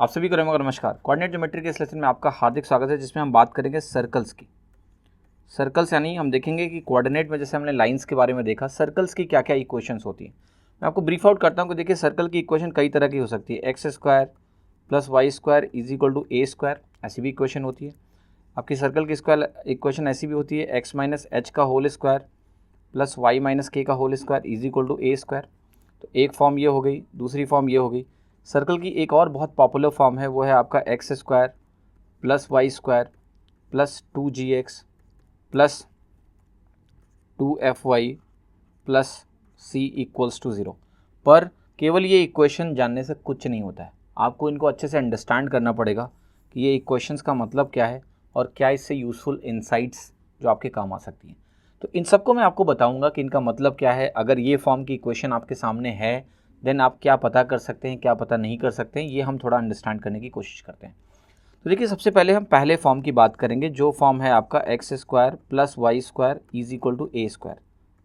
आप सभी को नमस्कार। कोऑर्डिनेट ज्योमेट्री के इस लेसन में आपका हार्दिक स्वागत है, जिसमें हम बात करेंगे सर्कल्स की। सर्कल्स यानी हम देखेंगे कि कोऑर्डिनेट में जैसे हमने लाइंस के बारे में देखा, सर्कल्स की क्या क्या इक्वेशंस होती हैं। मैं आपको ब्रीफ आउट करता हूँ कि देखिए सर्कल की इक्वेशन कई तरह की हो सकती है। X square plus y square is equal to a square, ऐसी भी इक्वेशन होती है। आपकी सर्कल की स्क्वायर इक्वेशन ऐसी भी होती है, एक्स माइनस एच का whole square plus Y minus के का whole square is equal to a square. तो एक फॉर्म ये हो गई, दूसरी फॉर्म ये हो गई। सर्कल की एक और बहुत पॉपुलर फॉर्म है, वो है आपका x square plus y square plus 2gx plus 2fy plus c equals to 0। पर केवल ये इक्वेशन जानने से कुछ नहीं होता है, आपको इनको अच्छे से अंडरस्टैंड करना पड़ेगा कि ये इक्वेशंस का मतलब क्या है और क्या इससे यूज़फुल इनसाइट्स जो आपके काम आ सकती हैं। तो इन सबको मैं आपको बताऊंगा कि इनका मतलब क्या है। अगर ये फॉर्म की इक्वेशन आपके सामने है देन आप क्या पता कर सकते हैं, क्या पता नहीं कर सकते हैं, ये हम थोड़ा अंडरस्टैंड करने की कोशिश करते हैं। तो देखिए सबसे पहले हम पहले फॉर्म की बात करेंगे, जो फॉर्म है आपका x square plus y square is equal to a square.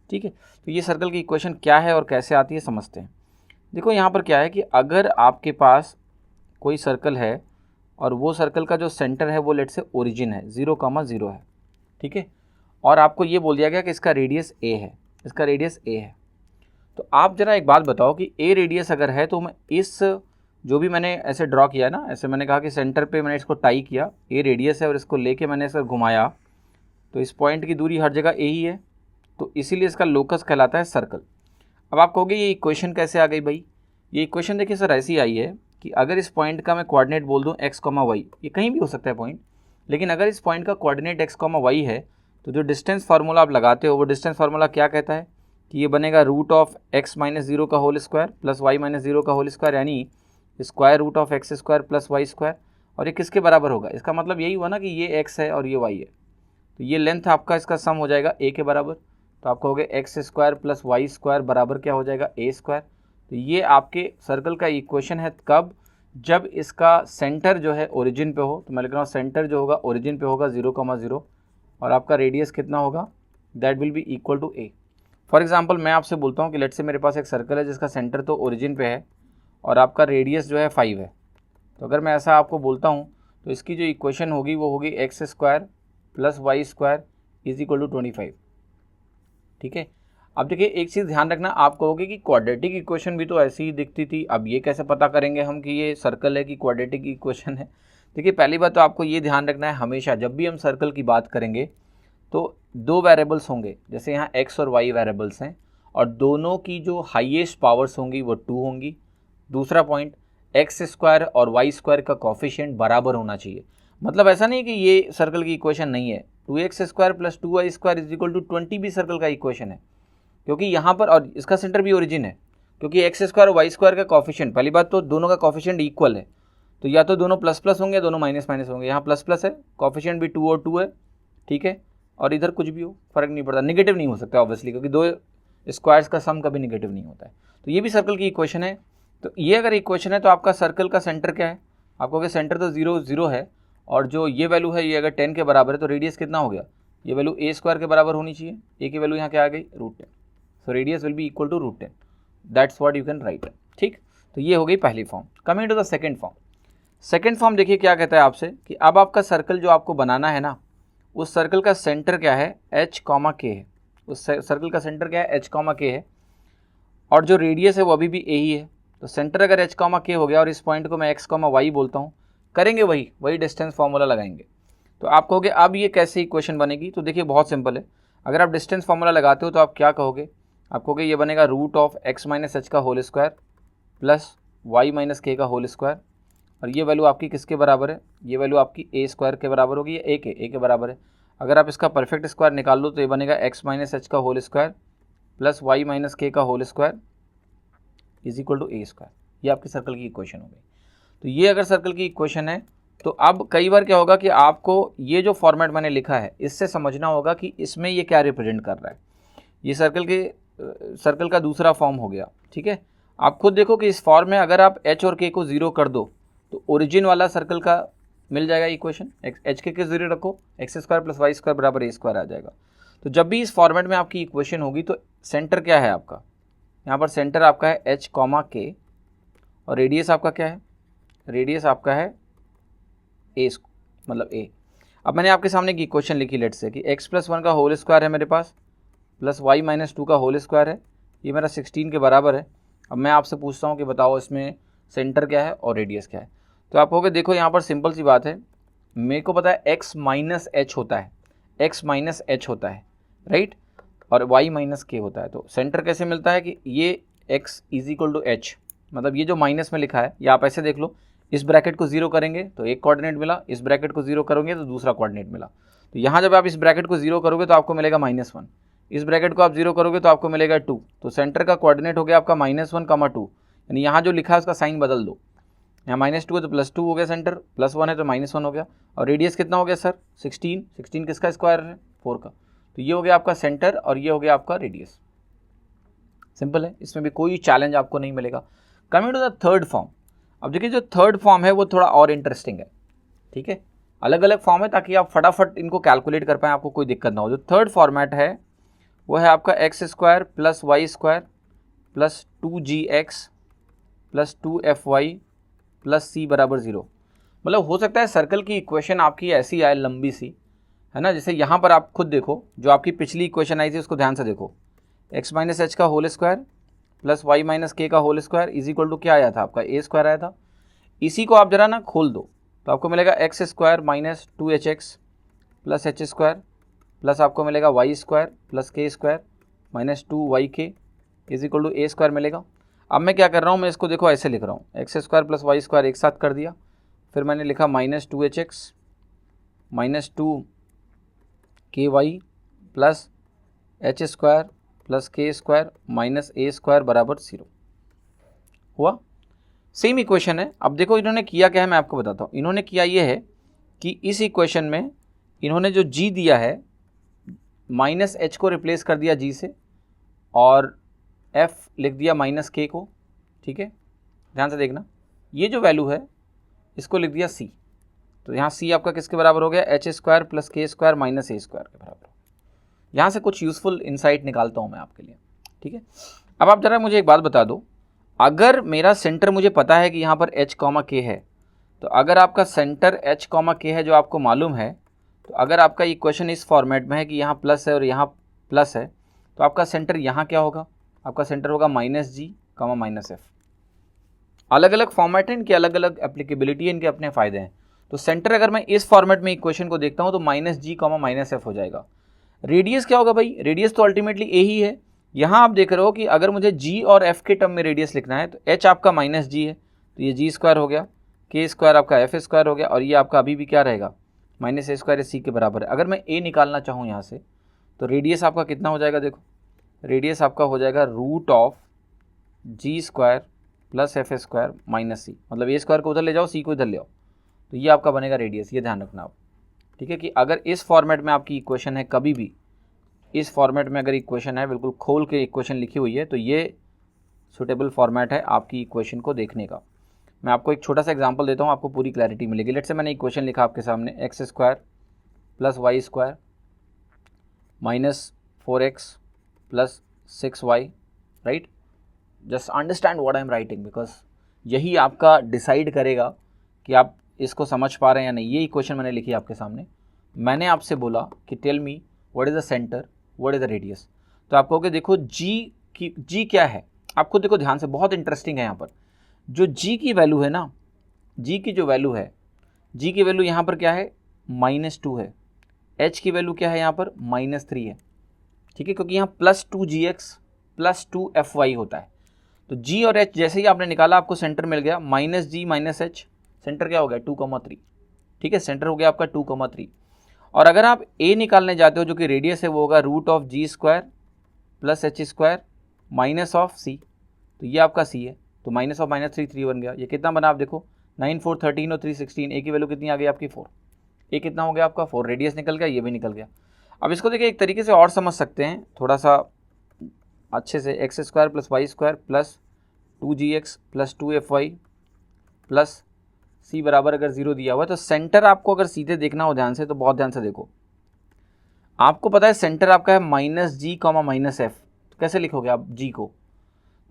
ठीक है, तो ये सर्कल की इक्वेशन क्या है और कैसे आती है समझते हैं। देखो यहाँ पर क्या है कि अगर आपके पास कोई सर्कल है और वो सर्कल का जो सेंटर है वो लेट से ओरिजिन है 0,0 है, ठीक है, और आपको ये बोल दिया गया कि इसका रेडियस ए है, इसका रेडियस ए है। तो आप जरा एक बात बताओ कि ए रेडियस अगर है तो मैं इस जो भी मैंने ऐसे ड्रॉ किया ना, ऐसे मैंने कहा कि सेंटर पे मैंने इसको टाई किया, ए रेडियस है और इसको लेके मैंने इसे घुमाया, तो इस पॉइंट की दूरी हर जगह ए ही है, तो इसीलिए इसका लोकस कहलाता है सर्कल। अब आप कहोगे ये इक्वेशन कैसे आ गई भाई। ये इक्वेशन देखिए सर ऐसी आई है कि अगर इस पॉइंट का मैं कोऑर्डिनेट बोल दूँ एक्स कॉमा वाई, ये कहीं भी हो सकता है पॉइंट, लेकिन अगर इस पॉइंट का कोऑर्डिनेट एक्स कॉमा वाई है तो जो डिस्टेंस फार्मूला आप लगाते हो वो डिस्टेंस फार्मूला क्या कहता है कि ये बनेगा रूट ऑफ एक्स माइनस 0 का whole square plus Y minus 0 का होल स्क्वायर, यानी square root of x square plus y square. और ये किसके बराबर होगा, इसका मतलब यही हुआ ना कि ये एक्स है और ये वाई है, तो ये लेंथ आपका इसका सम हो जाएगा ए के बराबर। तो आप कहोगे x square plus y square बराबर क्या हो जाएगा ए स्क्वायर। तो ये आपके सर्कल का इक्वेशन है कब, जब इसका सेंटर जो है ओरिजिन पे हो। तो मैं लिख रहा हूँ सेंटर जो होगा ओरिजिन पे होगा 0,0 और आपका रेडियस कितना होगा, that will be equal to a. For example मैं आपसे बोलता हूँ कि लेट से मेरे पास एक सर्कल है जिसका सेंटर तो ओरिजिन पे है और आपका रेडियस जो है 5 है। तो अगर मैं ऐसा आपको बोलता हूँ तो इसकी जो इक्वेशन होगी वो होगी x square plus y square is equal to 25। ठीक है, अब देखिए एक चीज़ ध्यान रखना, आप कहोगे कि क्वाड्रेटिक इक्वेशन भी तो ऐसी ही दिखती थी, अब ये कैसे पता करेंगे हम कि ये सर्कल है कि क्वाड्रेटिक इक्वेशन है। देखिए पहली बात तो आपको ये ध्यान रखना है, हमेशा जब भी हम सर्कल की बात करेंगे तो दो वेरिएबल्स होंगे, जैसे यहाँ एक्स और वाई वेरिएबल्स हैं और दोनों की जो हाईएस्ट पावर्स होंगी वो 2 होंगी। दूसरा पॉइंट, एक्स स्क्वायर और वाई स्क्वायर का कॉफिशिएंट बराबर होना चाहिए। मतलब ऐसा नहीं कि ये सर्कल की इक्वेशन नहीं है, 2x square plus 2y square is equal to 20 भी सर्कल का इक्वेशन है, क्योंकि यहाँ पर और इसका सेंटर भी ओरिजिन है, क्योंकि एक्स स्क्वायर और वाई स्क्वायर का कॉफिशिएंट, पहली बात तो दोनों का कॉफिशिएंट इक्वल है, तो या तो दोनों प्लस प्लस होंगे या दोनों माइनस माइनस होंगे। यहाँ प्लस प्लस है, कॉफिशिएंट भी 2 और 2 है, ठीक है, और इधर कुछ भी हो फर्क नहीं पड़ता, निगेटिव नहीं हो सकता ऑब्वियसली, क्योंकि दो स्क्वायर्स का सम कभी निगेटिव नहीं होता है। तो ये भी सर्कल की इक्वेशन है। तो ये अगर इक्वेशन है तो आपका सर्कल का सेंटर क्या है, आपको अगर सेंटर तो 0 0 है और जो ये वैल्यू है ये अगर 10 के बराबर है तो रेडियस कितना हो गया, ये वैल्यू ए स्क्वायर के बराबर होनी चाहिए, ए की वैल्यू यहाँ क्या आ गई √10। So radius will be equal to √10, that's what you can write. ठीक, तो ये हो गई पहली form. Coming to the second form. Second form देखिए क्या कहता है आपसे कि अब आपका सर्कल जो आपको बनाना है ना, उस सर्कल का सेंटर क्या है h, k है, उस सर्कल का सेंटर क्या है h, k है और जो रेडियस है वो अभी भी a ही है। तो सेंटर अगर h, k हो गया और इस पॉइंट को मैं x, y बोलता हूँ, करेंगे वही डिस्टेंस फार्मूला लगाएंगे। तो आप कहोगे अब ये कैसे इक्वेशन बनेगी, तो देखिए बहुत सिंपल है। अगर आप डिस्टेंस फार्मूला लगाते हो तो आप क्या कहोगे, आप कहोगे ये बनेगा root of x minus H का whole square plus Y minus के का होल स्क्वायर, और ये वैल्यू आपकी किसके बराबर है, ये वैल्यू आपकी ए स्क्वायर के बराबर होगी, ये ए के बराबर है। अगर आप इसका परफेक्ट स्क्वायर निकाल लो तो ये बनेगा एक्स माइनस एच का whole square plus Y minus के का whole square is equal to a square. ये आपकी सर्कल की इक्वेशन हो गई। तो ये अगर सर्कल की इक्वेशन है तो अब कई बार क्या होगा कि आपको ये जो फॉर्मेट मैंने लिखा है इससे समझना होगा कि इसमें ये क्या रिप्रेजेंट कर रहा है। ये सर्कल का दूसरा फॉर्म हो गया, ठीक है। आप खुद देखो कि इस फॉर्म में अगर आप एच और के को 0 कर दो तो ओरिजिन वाला सर्कल का मिल जाएगा इक्वेशन, एच के 0 रखो, x square plus y square बराबर ए स्क्वायर आ जाएगा। तो जब भी इस फॉर्मेट में आपकी इक्वेशन होगी तो सेंटर क्या है आपका, यहाँ पर सेंटर आपका है h, के और रेडियस आपका क्या है, रेडियस आपका है ए, मतलब ए। अब मैंने आपके सामने एक इक्वेशन लिखी लेट से कि x + 1 का होल स्क्वायर है मेरे पास, प्लस y - 2 का होल स्क्वायर है, ये मेरा 16 के बराबर है। अब मैं आपसे पूछता हूँ कि बताओ इसमें सेंटर क्या है और रेडियस क्या है। तो आप कहोगे देखो यहाँ पर सिंपल सी बात है, मेरे को पता है x - h होता है, x - h होता है, राइट, और y - k होता है। तो सेंटर कैसे मिलता है कि ये x = h, मतलब ये जो माइनस में लिखा है, या आप ऐसे देख लो, इस ब्रैकेट को जीरो करेंगे तो एक कोऑर्डिनेट मिला, इस ब्रैकेट को जीरो करोगे तो दूसरा कोऑर्डिनेट मिला। तो यहाँ जब आप इस ब्रैकेट को जीरो करोगे तो आपको मिलेगा -1, इस ब्रैकेट को आप जीरो करोगे तो आपको मिलेगा 2। तो सेंटर का कोऑर्डिनेट हो गया आपका -1, 2, यानी यहाँ जो लिखा है उसका साइन बदल दो, यहाँ -2 है तो +2 हो गया सेंटर, +1 है तो -1 हो गया। और रेडियस कितना हो गया सर? 16 किसका स्क्वायर है? 4 का। तो ये हो गया आपका सेंटर और ये हो गया आपका रेडियस। सिंपल है, इसमें भी कोई चैलेंज आपको नहीं मिलेगा। Coming to the third form, अब देखिए जो थर्ड फॉर्म है वो थोड़ा और इंटरेस्टिंग है, ठीक है, अलग अलग फॉर्म है ताकि आप फटाफट इनको कैलकुलेट कर पाएँ, आपको कोई दिक्कत ना हो। जो थर्ड फॉर्मेट है वो है आपका x² + y² + 2gx + 2fy + c = 0। मतलब हो सकता है सर्कल की इक्वेशन आपकी ऐसी आए लंबी सी, है ना, जैसे यहाँ पर आप खुद देखो, जो आपकी पिछली इक्वेशन आई थी उसको ध्यान से देखो, x - h का whole square plus y - k का होल स्क्वायर = क्या आया था आपका? a² आया था। इसी को आप जरा ना खोल दो तो आपको मिलेगा x² - 2hx + h² प्लस आपको मिलेगा y² + k² - 2yk = a² मिलेगा। अब मैं क्या कर रहा हूँ, मैं इसको देखो ऐसे लिख रहा हूँ, x² + y² एक साथ कर दिया, फिर मैंने लिखा -2hx - 2ky + h² + k² - a² = 0 हुआ। सेम इक्वेशन है। अब देखो इन्होंने किया क्या है, मैं आपको बताता हूँ। इन्होंने किया ये है कि इस इक्वेशन में इन्होंने जो g दिया है, -h को रिप्लेस कर दिया g से और f लिख दिया -k को, ठीक है, ध्यान से देखना, ये जो वैल्यू है इसको लिख दिया c। तो यहाँ c आपका किसके बराबर हो गया? h² + k² - a² के बराबर। यहाँ से कुछ यूज़फुल इंसाइट निकालता हूँ मैं आपके लिए, ठीक है। अब आप जरा मुझे एक बात बता दो, अगर मेरा सेंटर मुझे पता है कि यहाँ पर h, k है, तो अगर आपका सेंटर h, k है जो आपको मालूम है, तो अगर आपका इक्वेशन इस फॉर्मेट में है कि यहाँ प्लस है और यहाँ प्लस है, तो आपका सेंटर यहाँ क्या होगा? आपका सेंटर होगा -g, -f। अलग अलग फॉर्मेट है इनके, अलग अलग एप्लीकेबिलिटी है इनके, अपने फ़ायदे हैं। तो सेंटर अगर मैं इस फॉर्मेट में इक्वेशन को देखता हूँ तो -g, -f हो जाएगा। रेडियस क्या होगा भाई? रेडियस तो अल्टीमेटली a ही है। यहाँ आप देख रहे हो कि अगर मुझे g और f के टर्म में रेडियस लिखना है तो h आपका -g है, तो ये g² हो गया, k² आपका f² हो गया, और ये आपका अभी भी क्या रहेगा? -a² c के बराबर है। अगर मैं a निकालना चाहूँ यहाँ से, तो रेडियस आपका कितना हो जाएगा? देखो रेडियस आपका हो जाएगा √g² + f² - c, मतलब a² को उधर ले जाओ, c को इधर ले आओ, तो ये आपका बनेगा रेडियस। ये ध्यान रखना आप, ठीक है, कि अगर इस फॉर्मेट में आपकी इक्वेशन है, कभी भी इस फॉर्मेट में अगर इक्वेशन है, बिल्कुल खोल के इक्वेशन लिखी हुई है, तो ये सुटेबल फॉर्मेट है आपकी इक्वेशन को देखने का। मैं आपको एक छोटा सा एग्जांपल देता हूँ, आपको पूरी क्लैरिटी मिलेगी। लेट्स से मैंने इक्वेशन लिखा आपके सामने, x² + y² - 4x + 6y, right. Just understand what I am writing, because यही आपका डिसाइड करेगा कि आप इसको समझ पा रहे हैं या नहीं। ये इक्वेशन मैंने लिखी आपके सामने, मैंने आपसे बोला कि tell me what is the centre, what is the radius. तो आप कहोगे देखो जी क्या है, आप खुद देखो ध्यान से, बहुत इंटरेस्टिंग है। यहाँ पर जो जी की वैल्यू है ना, जी की जो वैल्यू है, जी की वैल्यू यहाँ पर क्या है? -2 है। एच की वैल्यू क्या है यहाँ पर? -3 है, ठीक है, क्योंकि यहाँ +2gx + 2fy होता है। तो g और h जैसे ही आपने निकाला आपको सेंटर मिल गया, -g - h, सेंटर क्या हो गया? 2,3, ठीक है, सेंटर हो गया आपका 2,3। और अगर आप a निकालने जाते हो जो कि रेडियस है, वो होगा √g² + h² - c, तो ये आपका c है, तो -3 3 बन गया। ये कितना बना आप देखो, 9 4 13 और 3 16, a की वैल्यू कितनी आ गई आपकी? 4। a कितना हो गया आपका? 4। रेडियस निकल गया, ये भी निकल गया। अब इसको देखिए एक तरीके से और समझ सकते हैं थोड़ा सा अच्छे से, x² + y² + 2gx + 2fy + c बराबर अगर 0 दिया हुआ है, तो सेंटर आपको अगर सीधे देखना हो ध्यान से, तो बहुत ध्यान से देखो, आपको पता है सेंटर आपका है -g, -f, तो कैसे लिखोगे आप g को?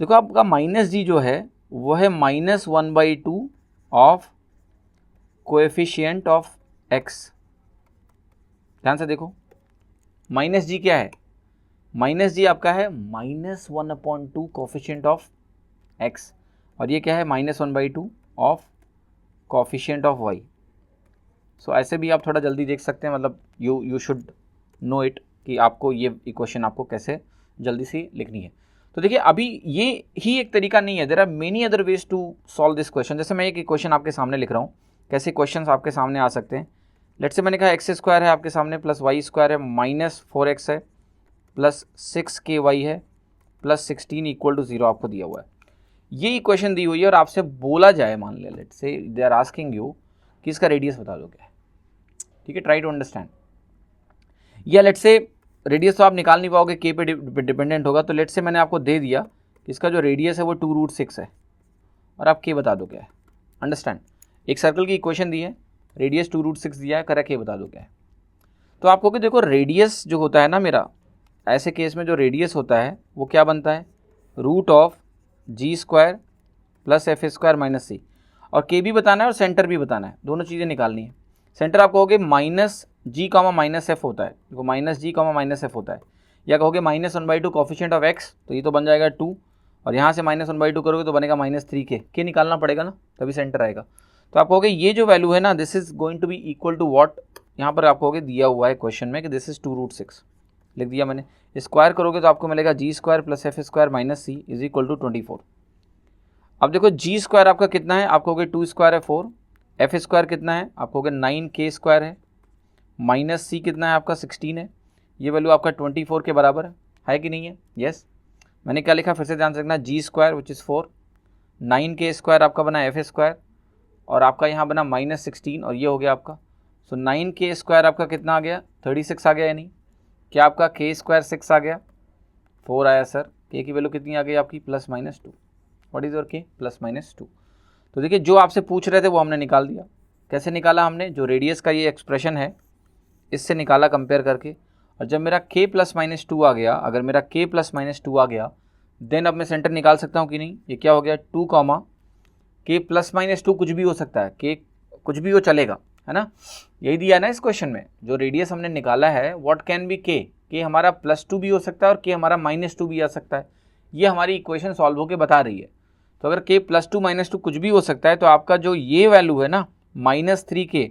देखो आपका -g जो है वो है -1/2 ऑफ कोएफिशिएंट ऑफ एक्स। ध्यान से देखो, माइनस जी क्या है, माइनस जी आपका है -1/2 कोफिशिएंट ऑफ एक्स, और ये क्या है -1/2 ऑफ कोफिशिएंट ऑफ वाई। सो ऐसे भी आप थोड़ा जल्दी देख सकते हैं, मतलब यू शुड नो इट कि आपको ये इक्वेशन आपको कैसे जल्दी से लिखनी है। तो देखिए अभी ये ही एक तरीका नहीं है, there are many other ways to solve this question. जैसे मैं एक इक्वेशन आपके सामने लिख रहा हूँ, कैसे क्वेश्चंस आपके सामने आ सकते हैं। लेट्स से मैंने कहा x² है आपके सामने प्लस y² है -4x है प्लस 6ky है प्लस 16 = 0 आपको दिया हुआ है। ये इक्वेशन दी हुई है और आपसे बोला जाए, मान लिया let's say they are asking you कि इसका रेडियस बता दो क्या है। ठीक है, ट्राई टू अंडरस्टैंड। या लेट्स से रेडियस तो आप निकाल नहीं पाओगे, के पे डिपेंडेंट होगा, तो लेट्स से मैंने आपको दे दिया कि इसका जो रेडियस है वो 2√6 है और आप के बता दो क्या है। अंडरस्टैंड, एक सर्कल की इक्वेशन दी है, रेडियस 2√6 दिया है, करेक्ट, के बता दो क्या है। तो आप कहोगे देखो रेडियस जो होता है ना मेरा, ऐसे केस में जो रेडियस होता है वो क्या बनता है, √g² प्लस f² - c, और के भी बताना है और सेंटर भी बताना है, दोनों चीज़ें निकालनी है। सेंटर आप कहोगे -g, -f होता है, देखो -g, -f होता है, या कहोगे -1/2 कोफिशिएंट ऑफ x, तो ये तो बन जाएगा 2, और यहाँ से -1/2 करोगे तो बनेगा -3 के निकालना पड़ेगा ना, तभी सेंटर आएगा। तो आप कहोगे ये जो वैल्यू है ना, this is going to be equal to what, यहाँ पर आप कहोगे दिया हुआ है क्वेश्चन में कि दिस इज 2√6, लिख दिया मैंने। स्क्वायर करोगे तो आपको मिलेगा g² प्लस f² - c = 24। अब देखो g² आपका कितना है, आप कहोगे 2² है 4, f² कितना है, आप कहोगे 9k² है, माइनस c कितना है आपका 16 है, ये वैल्यू आपका 24 के बराबर है कि नहीं है। यस, मैंने क्या लिखा फिर से ध्यान से देखना, g² विच इज़ 4, 9k² आपका बना f², और आपका यहाँ बना -16, और ये हो गया आपका। सो 9k² आपका कितना आ गया, 36 आ गया, यानी क्या आपका k² 6 आ गया, 4 आया सर। k की वैल्यू कितनी आ गई आपकी, +-2। What is your k, +-2। तो देखिए जो आपसे पूछ रहे थे वो हमने निकाल दिया। कैसे निकाला हमने, जो रेडियस का ये एक्सप्रेशन है इससे निकाला कंपेयर करके, और जब मेरा k +-2 आ गया, अगर मेरा k +-2 आ गया, देन अब मैं सेंटर निकाल सकता हूँ कि नहीं। ये क्या हो गया, 2, k +-2 कुछ भी हो सकता है, k कुछ भी हो चलेगा, है ना, यही दिया है ना इस क्वेश्चन में। जो रेडियस हमने निकाला है व्हाट कैन बी k हमारा +2 भी हो सकता है और k हमारा -2 भी आ सकता है। ये हमारी इक्वेशन सॉल्व होकर बता रही है। तो अगर k +2 -2 कुछ भी हो सकता है, तो आपका जो ये वैल्यू है ना -3k,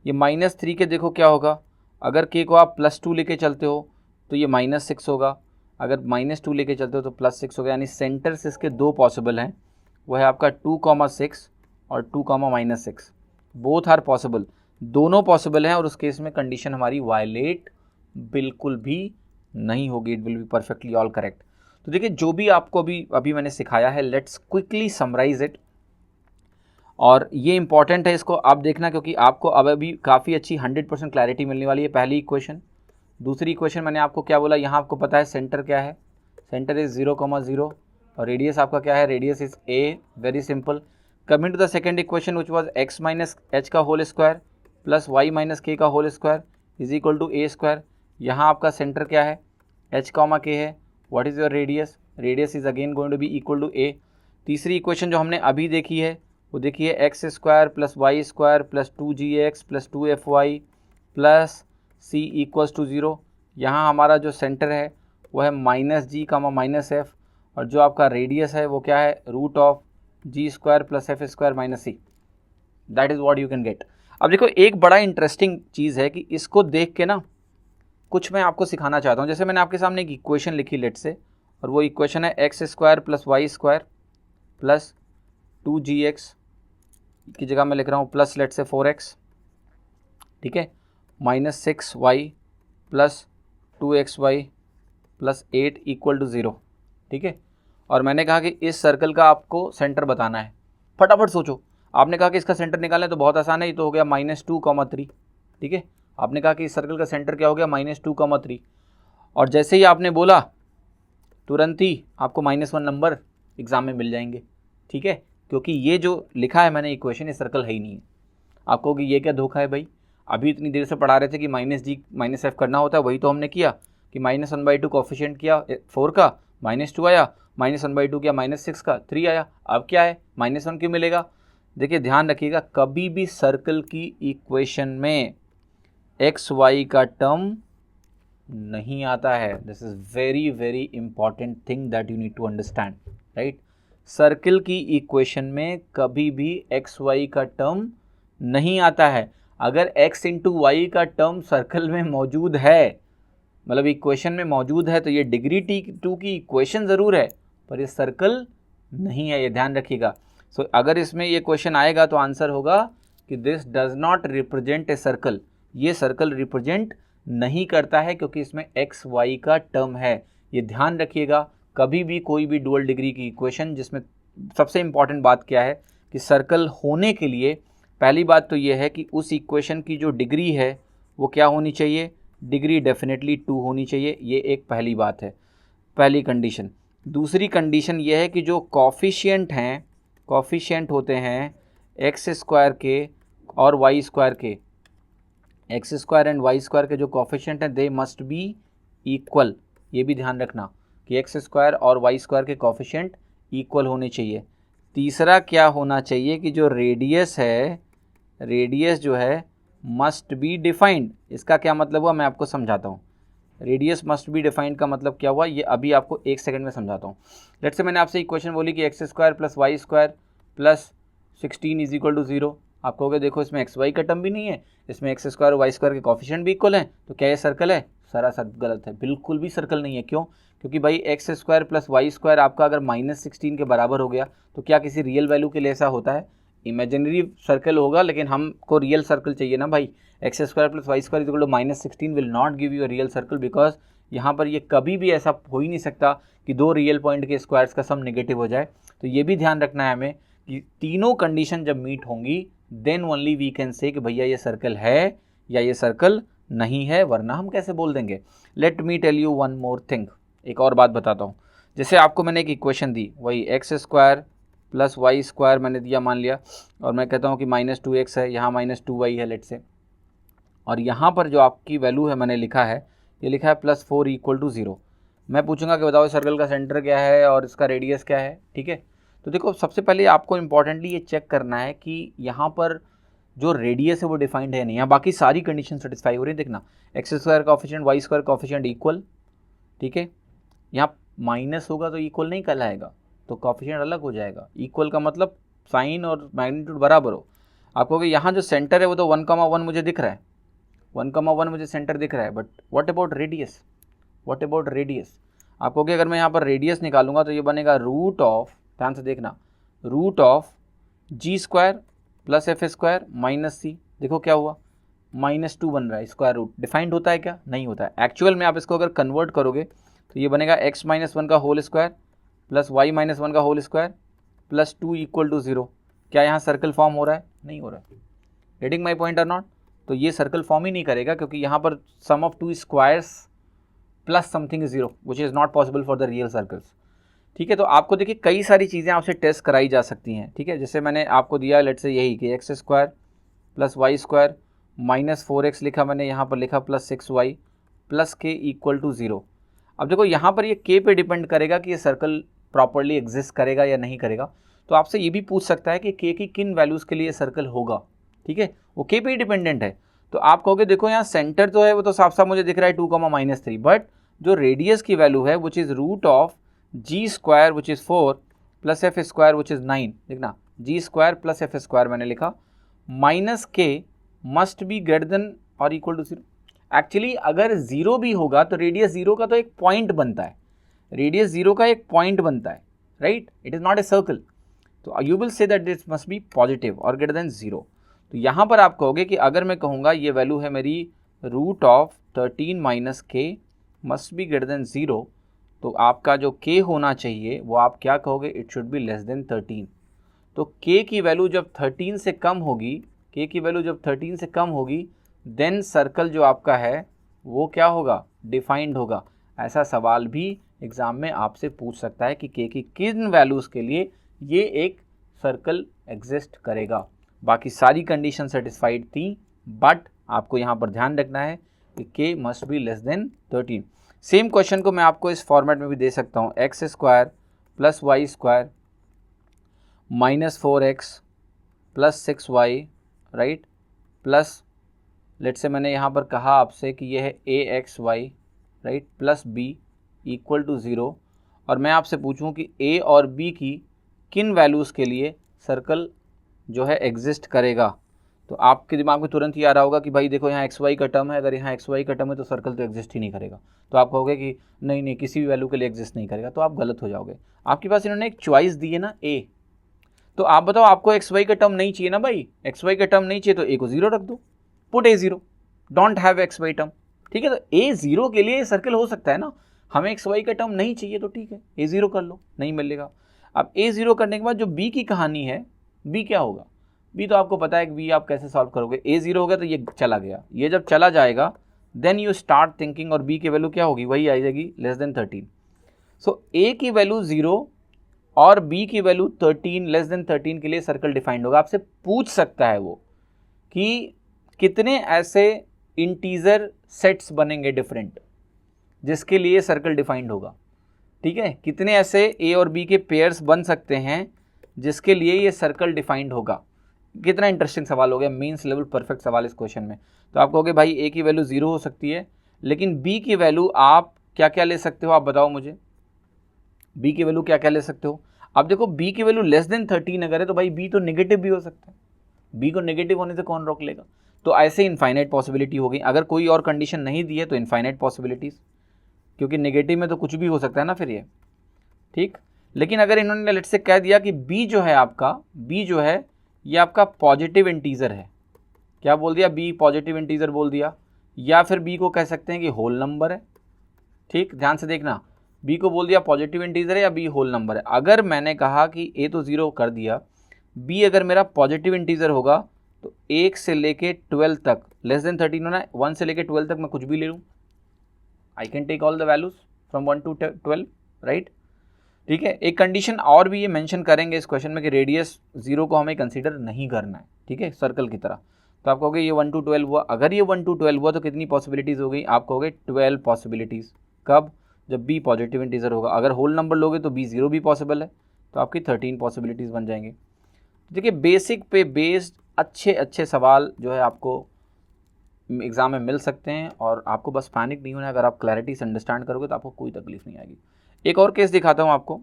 ये -3k देखो क्या होगा, अगर k को आप +2 लेके चलते हो तो ये -6 होगा, अगर -2 लेके चलते हो तो +6 होगा, यानी सेंटर से इसके दो पॉसिबल हैं, वो है आपका 2,6 और 2,-6, बोथ आर पॉसिबल, दोनों पॉसिबल हैं, और उस केस में कंडीशन हमारी वायलेट बिल्कुल भी नहीं होगी, it will be perfectly all correct. तो देखिए जो भी आपको अभी मैंने सिखाया है, लेट्स क्विकली समराइज इट, और ये इंपॉर्टेंट है, इसको आप देखना, क्योंकि आपको अब अभी काफ़ी अच्छी 100% क्लैरिटी मिलने वाली है। पहली इक्वेशन, दूसरी इक्वेशन मैंने आपको क्या बोला, यहाँ आपको पता है सेंटर क्या है, सेंटर इज 0,0, और रेडियस आपका क्या है, radius is a, very simple. Coming to the second equation which was x - h का whole square plus y - k का whole square is equal to a²। यहाँ आपका सेंटर क्या है, h, k है, what is your radius, radius is again going to be equal to a। तीसरी equation जो हमने अभी देखी है वो देखिए x² plus y² plus 2gx plus 2fy plus c = 0। यहाँ हमारा जो सेंटर है वो है -g, -f, और जो आपका रेडियस है वो क्या है, √g² plus f² - c। That is what you can get. अब देखो एक बड़ा इंटरेस्टिंग चीज़ है कि इसको देख के ना कुछ मैं आपको सिखाना चाहता हूँ। जैसे मैंने आपके सामने एक इक्वेशन लिखी लेट से, और वो इक्वेशन है x² plus y² plus 2gx की जगह मैं लिख रहा हूँ प्लस लेट से 4x, ठीक है, -6y प्लस 2xy प्लस 8 = 0, ठीक है। और मैंने कहा कि इस सर्कल का आपको सेंटर बताना है। फटाफट सोचो, आपने कहा कि इसका सेंटर निकालना है तो बहुत आसान है, ये तो हो गया -2,3, ठीक है। आपने कहा कि इस सर्कल का सेंटर क्या हो गया, -2,3, और जैसे ही आपने बोला तुरंत ही आपको -1 नंबर एग्जाम में मिल जाएंगे, ठीक है, क्योंकि ये जो लिखा है मैंने इक्वेशन, ये सर्कल है ही नहीं है। आपको कि ये क्या धोखा है भाई, अभी इतनी देर से पढ़ा रहे थे कि -g - f करना होता है, वही तो हमने किया कि -1/2 कोफिशिएंट किया 4 का, -2 आया, -1/2 किया -6 का 3 आया। अब क्या है, -1 क्यों मिलेगा, देखिए ध्यान रखिएगा, कभी भी सर्कल की इक्वेशन में एक्स वाई का टर्म नहीं आता है। This is very very important thing that you need to understand, right. Circle की इक्वेशन में कभी भी एक्स वाई का टर्म नहीं आता है। अगर x इंटू वाई का टर्म सर्कल में मौजूद है, मतलब इक्वेशन में मौजूद है, तो ये डिग्री T2 की इक्वेशन ज़रूर है, पर ये सर्कल नहीं है, ये ध्यान रखिएगा। सो अगर इसमें ये क्वेश्चन आएगा तो आंसर होगा कि this does not represent a circle. ये सर्कल रिप्रेजेंट नहीं करता है क्योंकि इसमें एक्स वाई का टर्म है। ये ध्यान रखिएगा, कभी भी कोई भी डुअल डिग्री की इक्वेशन, जिसमें सबसे इंपॉर्टेंट बात क्या है कि सर्कल होने के लिए पहली बात तो ये है कि उस इक्वेशन की जो डिग्री है वो क्या होनी चाहिए, डिग्री डेफिनेटली 2 होनी चाहिए। ये एक पहली बात है, पहली कंडीशन। दूसरी कंडीशन ये है कि जो कॉफिशिएंट हैं, कॉफिशिएंट होते हैं एक्स स्क्वायर के और वाई स्क्वायर के, x square and y square के जो कॉफिशिएंट हैं दे मस्ट बी इक्वल। ये भी ध्यान रखना कि एक्स स्क्वायर और वाई स्क्वायर के कॉफिशिएंट इक्वल होने चाहिए। तीसरा क्या होना चाहिए कि जो रेडियस है, रेडियस जो है मस्ट बी डिफाइंड। इसका क्या मतलब हुआ मैं आपको समझाता हूँ। रेडियस मस्ट बी डिफाइंड का मतलब क्या हुआ ये अभी आपको एक सेकंड में समझाता हूँ। लेट्स से मैंने आपसे इक्वेशन बोली कि x square plus y square plus 16 is equal to 0। आप कहोगे देखो इसमें एक्स वाई का टर्म भी नहीं है, इसमें एक्स स्क्वायर और वाई स्क्वायर के कॉफिशिएंट भी इक्वल हैं, तो क्या ये सर्कल है? सरासर गलत है, बिल्कुल भी सर्कल नहीं है। क्यों? क्योंकि भाई x square plus y square आपका अगर -16 के बराबर हो गया तो क्या किसी रियल वैल्यू के लिए ऐसा होता है? इमेजिनरी सर्कल होगा, लेकिन हमको रियल सर्कल चाहिए ना भाई। X square plus y square equal to -16 will not give you a real circle, because यहाँ पर ये कभी भी ऐसा हो ही नहीं सकता कि दो रियल पॉइंट के स्क्वायर्स का सम नेगेटिव हो जाए। तो ये भी ध्यान रखना है हमें कि तीनों कंडीशन जब मीट होंगी then only we can say कि भैया ये सर्कल है या ये सर्कल नहीं है, वरना हम कैसे बोल देंगे। Let me tell you one more thing, एक और बात बताता हूँ। जैसे आपको मैंने एक इक्वेशन दी, वही x square plus y square मैंने दिया मान लिया, और मैं कहता हूँ कि -2x है, यहाँ -2y है लेट से, और यहाँ पर जो आपकी वैल्यू है मैंने लिखा है, ये लिखा है +4 इक्वल टू 0। मैं पूछूंगा कि बताओ सर्कल का सेंटर क्या है और इसका रेडियस क्या है, ठीक है। तो देखो सबसे पहले आपको इंपॉर्टेंटली ये चेक करना है कि यहाँ पर जो रेडियस है वो डिफाइंड है नहीं, यहाँ बाकी सारी कंडीशन सेटिस्फाई हो रही है। देखना x square coefficient y square coefficient equal, ठीक है। यहाँ माइनस होगा तो इक्वल नहीं कहलाएगा, तो कॉफिशिएंट अलग हो जाएगा। इक्वल का मतलब साइन और मैग्नीट्यूड बराबर हो। आप कहोगे यहाँ जो सेंटर है वो तो 1,1 मुझे दिख रहा है, 1,1 मुझे सेंटर दिख रहा है, but what about radius, what about radius. आप कहोगे अगर मैं यहाँ पर रेडियस निकालूंगा तो ये बनेगा रूट ऑफ, ध्यान से देखना, root of ji square plus F square minus C. देखो क्या हुआ, -2 बन रहा है। स्क्वायर रूट डिफाइंड होता है क्या? नहीं होता है। एक्चुअल में आप इसको अगर कन्वर्ट करोगे तो ये बनेगा x-1 का होल स्क्वायर प्लस y-1 का whole square plus 2 equal to 0। क्या यहाँ सर्कल फॉर्म हो रहा है? नहीं हो रहा है। गेटिंग माई पॉइंट और नॉट? तो ये सर्कल फॉर्म ही नहीं करेगा क्योंकि यहाँ पर sum of 2 squares plus something is 0 which is not possible for the real circles, ठीक है। तो आपको देखिए कई सारी चीज़ें आपसे टेस्ट कराई जा सकती हैं, ठीक है। जैसे मैंने आपको दिया लेट से यही कि x square plus y square -4x लिखा मैंने, यहाँ पर लिखा +6y plus k equal to 0। अब देखो यहाँ पर ये k पे डिपेंड करेगा कि ये सर्कल प्रॉपरली एग्जिस्ट करेगा या नहीं करेगा। तो आपसे ये भी पूछ सकता है कि k की किन वैल्यूज़ के लिए सर्कल होगा, ठीक है, वो k पे ही डिपेंडेंट है। तो आप कहोगे देखो यहाँ सेंटर तो है वो तो साफ साफ मुझे दिख रहा है 2,-3, बट जो रेडियस की वैल्यू है which is root of ji square which is 4 plus F square which is 9। देखना g square plus F square मैंने लिखा, minus k must be greater than और इक्वल टू 0। एक्चुअली अगर 0 भी होगा तो रेडियस 0 का तो एक पॉइंट बनता है, रेडियस 0 का एक पॉइंट बनता है, right, it is not a circle. तो you will say that this must be positive और ग्रेटर देन 0। तो यहाँ पर आप कहोगे कि अगर मैं कहूँगा ये वैल्यू है मेरी root of 13 minus k must be greater than 0, तो आपका जो k होना चाहिए वो आप क्या कहोगे, it should be less than 13। तो k की वैल्यू जब 13 से कम होगी, k की वैल्यू जब 13 से कम होगी देन सर्कल जो आपका है वो क्या होगा, डिफाइंड होगा। ऐसा सवाल भी एग्ज़ाम में आपसे पूछ सकता है कि k की किन वैल्यूज़ के लिए ये एक सर्कल एग्जिस्ट करेगा। बाकी सारी कंडीशन सेटिस्फाइड थी, बट आपको यहाँ पर ध्यान रखना है कि k must be less than 13। Same question को मैं आपको इस फॉर्मेट में भी दे सकता हूँ, x square plus y square -4x plus 6y, right, plus let say मैंने यहाँ पर कहा आपसे कि ये है AXY, right, plus B equal to 0, और मैं आपसे पूछूं कि A और B की किन वैल्यूज़ के लिए सर्कल जो है एग्जिस्ट करेगा, तो आपके दिमाग में तुरंत ही आ रहा होगा कि भाई देखो यहाँ XY का टर्म है, अगर यहाँ XY का टर्म है तो सर्कल तो एग्जिस्ट ही नहीं करेगा। तो आप कहोगे कि नहीं नहीं किसी भी वैल्यू के लिए एग्जिस्ट नहीं करेगा, तो आप गलत हो जाओगे। आपके पास इन्होंने एक चॉइस दी है ना A, तो आप बताओ आपको XY का टर्म नहीं चाहिए ना भाई, XY का टर्म नहीं चाहिए तो A को 0 रख दो, put A0, don't have XY term, ठीक है। तो A0 के लिए सर्कल हो सकता है ना, हमें XY का टर्म नहीं चाहिए तो ठीक है A0 कर लो, नहीं मिलेगा। अब A0 करने के बाद जो B की कहानी है, B क्या होगा, B तो आपको पता है कि B आप कैसे सॉल्व करोगे, A0 हो गया तो ये चला गया, ये जब चला जाएगा देन यू स्टार्ट थिंकिंग, और B की वैल्यू क्या होगी, वही आ जाएगी लेस देन 13। सो A की वैल्यू 0 और B की वैल्यू 13, लेस देन 13 के लिए सर्कल डिफाइंड होगा। आपसे पूछ सकता है वो कि कितने ऐसे इंटीजर सेट्स बनेंगे डिफरेंट जिसके लिए सर्कल डिफाइंड होगा, ठीक है, कितने ऐसे A और B के पेयर्स बन सकते हैं जिसके लिए ये सर्कल डिफाइंड होगा। कितना इंटरेस्टिंग सवाल हो गया, मीन्स लेवल परफेक्ट सवाल इस क्वेश्चन में। तो आप कहोगे भाई A की वैल्यू 0 हो सकती है, लेकिन B की वैल्यू आप क्या क्या ले सकते हो, आप बताओ मुझे, B की वैल्यू क्या क्या ले सकते हो। अब देखो B की वैल्यू लेस देन 13 अगर है तो भाई B तो नेगेटिव भी हो सकता है, B को नेगेटिव होने से कौन रोक लेगा। तो ऐसे इनफाइनाइट पॉसिबिलिटी हो गई, अगर कोई और कंडीशन नहीं दी है तो इनफाइनाइट पॉसिबिलिटीज़, क्योंकि नेगेटिव में तो कुछ भी हो सकता है ना फिर ये, ठीक। लेकिन अगर इन्होंने लेट से कह दिया कि B जो है आपका, B जो है ये आपका पॉजिटिव इंटीजर है, क्या बोल दिया, B पॉजिटिव इंटीजर बोल दिया, या फिर B को कह सकते हैं कि होल नंबर है, ठीक, ध्यान से देखना, B को बोल दिया पॉजिटिव इंटीजर है या B होल नंबर है। अगर मैंने कहा कि A तो 0 कर दिया, B अगर मेरा पॉजिटिव इंटीजर होगा तो 1 से लेके 12 तक, लेस देन 13 होना है, 1 से लेके 12 तक मैं कुछ भी ले लूँ, I can take all the values from 1 to 12, right, ठीक है। एक कंडीशन और भी ये मेंशन करेंगे इस क्वेश्चन में कि रेडियस 0 को हमें कंसीडर नहीं करना है, ठीक है, सर्कल की तरह। तो आप कहोगे ये 1 to 12 हुआ, अगर ये 1 to 12 हुआ तो कितनी पॉसिबिलिटीज़ हो गई, आप कहोगे 12 पॉसिबिलिटीज़। कब, जब B पॉजिटिव इंटीजर होगा। अगर होल नंबर लोगे तो B 0 भी पॉसिबल है, तो आपकी 13 पॉसिबिलिटीज़ बन जाएंगी। देखिए बेसिक पे बेस्ड अच्छे अच्छे सवाल जो है आपको एग्ज़ाम में मिल सकते हैं, और आपको बस पैनिक नहीं होना है। अगर आप क्लैरिटी से अंडरस्टैंड करोगे तो आपको कोई तकलीफ नहीं आएगी। एक और केस दिखाता हूँ आपको।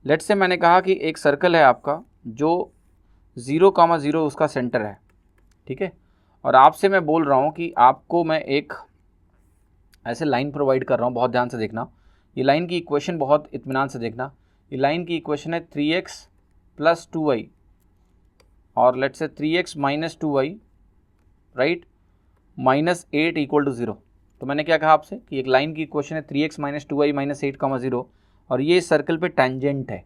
लेट से मैंने कहा कि एक सर्कल है आपका जो 0,0 उसका सेंटर है, ठीक है, और आपसे मैं बोल रहा हूँ कि आपको मैं एक ऐसे लाइन प्रोवाइड कर रहा हूँ, बहुत ध्यान से देखना। ये लाइन की इक्वेशन बहुत इत्मीनान से देखना। ये लाइन की इक्वेशन है 3x + 2y और लेट से 3x - 2y, राइट, -8 = 0। तो मैंने क्या कहा आपसे कि एक लाइन की इक्वेशन है 3x - 2y - 8, 0, और ये सर्कल पे टेंजेंट है।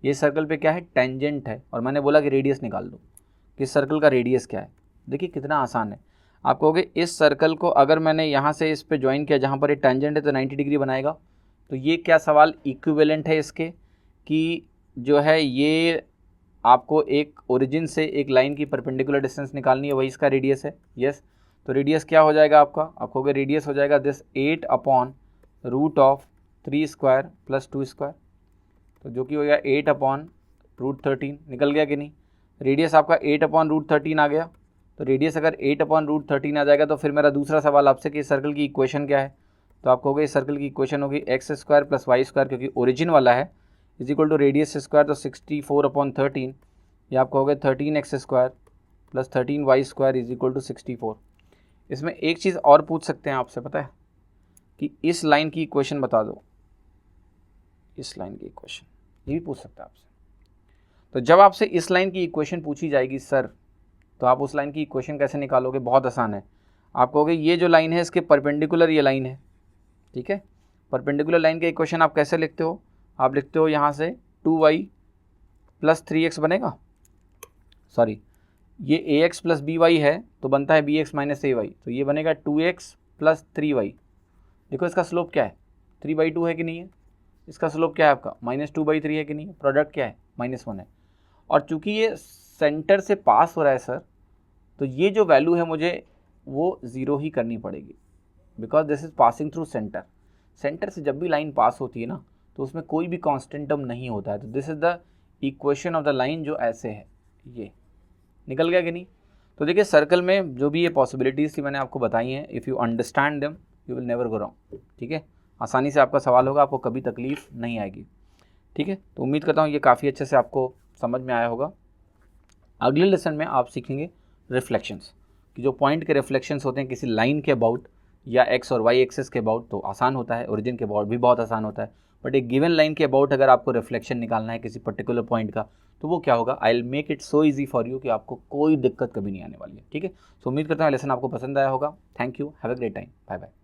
ये सर्कल पे क्या है, टेंजेंट है, और मैंने बोला कि रेडियस निकाल दो कि सर्कल का रेडियस क्या है। देखिए कितना आसान है। आप कहोगे इस सर्कल को अगर मैंने यहाँ से इस पे ज्वाइन किया जहाँ पर ये टेंजेंट है तो 90 डिग्री बनाएगा। तो ये क्या सवाल इक्विवेलेंट है इसके कि जो है ये आपको एक ओरिजिन से एक लाइन की परपेंडिकुलर डिस्टेंस निकालनी है, वही इसका रेडियस है। यस, तो रेडियस क्या हो जाएगा आपका, आप कहोगे रेडियस हो जाएगा दिस 8/√3² + 2², तो जो कि हो गया 8/√13। निकल गया कि नहीं, रेडियस आपका 8/√13 आ गया। तो रेडियस अगर 8/√13 आ जाएगा तो फिर मेरा दूसरा सवाल आपसे कि सर्कल की इक्वेशन क्या है, तो आप कहोगे इस सर्कल की इक्वेशन होगी x² + y², क्योंकि ओरिजिन वाला है, = रेडियस स्क्वायर, तो 64/13, या आप कहोगे 13x² + 13y² = 64। इसमें एक चीज़ और पूछ सकते हैं आपसे, पता है कि इस लाइन की इक्वेशन बता दो, इस लाइन की इक्वेशन, ये भी पूछ सकता है आपसे। तो जब आपसे इस लाइन की इक्वेशन पूछी जाएगी सर, तो आप उस लाइन की इक्वेशन कैसे निकालोगे, बहुत आसान है। आप कहोगे ये जो लाइन है इसके परपेंडिकुलर ये लाइन है, ठीक है, परपेंडिकुलर लाइन का इक्वेशन आप कैसे लिखते हो, आप लिखते हो यहाँ से 2y + 3x बनेगा, सॉरी ये ax + by है तो बनता है bx - ay, तो ये बनेगा 2x + 3y। देखो इसका स्लोप क्या है, 3/2 है कि नहीं है, इसका स्लोप क्या है आपका -2/3 है कि नहीं है, प्रोडक्ट क्या है -1 है। और चूंकि ये सेंटर से पास हो रहा है सर, तो ये जो वैल्यू है मुझे वो 0 ही करनी पड़ेगी, because this is passing through centre. Centre से जब भी लाइन पास होती है ना तो उसमें कोई भी कांस्टेंट टर्म नहीं होता है। तो this is the equation of the line जो ऐसे है, ये निकल गया कि नहीं। तो देखिए सर्कल में जो भी ये पॉसिबिलिटीज़ थी मैंने आपको बताई हैं, if you understand them you will never go wrong. ठीक है, आसानी से आपका सवाल होगा, आपको कभी तकलीफ नहीं आएगी। ठीक है, तो उम्मीद करता हूँ ये काफ़ी अच्छे से आपको समझ में आया होगा। अगले लेसन में आप सीखेंगे रिफ्लेक्शंस, कि जो पॉइंट के रिफ्लेक्शंस होते हैं किसी लाइन के अबाउट या एक्स और वाई एक्सेस के अबाउट तो आसान होता है, ओरिजिन के अबाउट भी बहुत आसान होता है, बट एक गिवन लाइन के अबाउट अगर आपको रिफ्लेक्शन निकालना है किसी पर्टिकुलर पॉइंट का तो वो क्या होगा, I will make it so easy for you कि आपको कोई दिक्कत कभी नहीं आने वाली है। ठीक है, सो उम्मीद करता हूँ लेसन आपको पसंद आया होगा। Thank you, have a great time, bye bye.